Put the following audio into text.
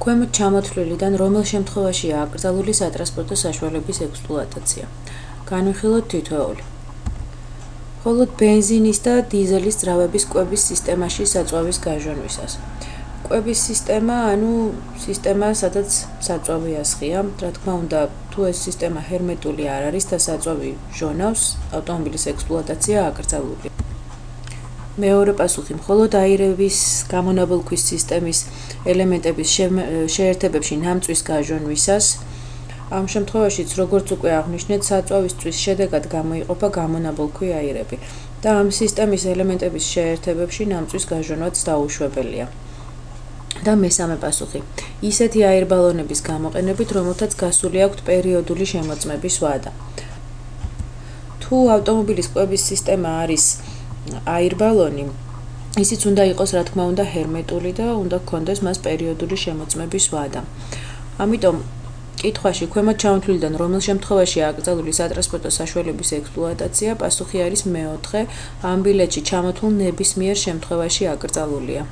ქვემოთ ჩამოთვლილიდან რომელ შემთხვევაშია აკრძალული სატრანსპორტო საშუალების ექსპლუატაცია? განვიხილოთ თითოეული. მხოლოდ ბენზინის და დიზელის ძრავების კვების სისტემაში საწვავის გაჟონვისას. კვების სისტემა, სისტემა, სადაც საწვავი ასხია, რა თქმა უნდა, თუ ეს სისტემა ჰერმეტული არ არის და საწვავი ჟონავს, ავტომობილის ექსპლუატაცია აკრძალულია. მეორე პასუხი, მხოლოდ აირების გამონაბოლქვის სისტემის ელემენტების შეერთებებში ნამწვის გაჟონვისას, ამ შემთხვევაშიც, როგორც უკვე აღვნიშნეთ, საწვავის წვის შედეგად გამოიყოფა გამონაბოლქვი აირები და ამ სისტემის ელემენტების შეერთებებში ნამწვის გაჟონვაც დაუშვებელია. და მესამე პასუხი, ისეთი აირბალონების გამოყენებით, რომელთაც გასული აქვთ პერიოდული შემოწმების ვადა. თუ ავტომობილის კვების სისტემა არის აირბალონი, ისიც უნდა იყოს, რა თქმა უნდა, ჰერმეტული და უნდა ჰქონდეს მას პერიოდული შემოწმების ვადა. ამიტომ კითხვაში ქვემოთ ჩამოთვლილიდან რომელ შემთხვევაშია აკრძალული სატრანსპორტო საშუალების ექსპლუატაცია, პასუხი არის მეოთხე, ამ ბილეთში ჩამოთვლილ ნებისმიერ შემთხვევაში აკრძალულია.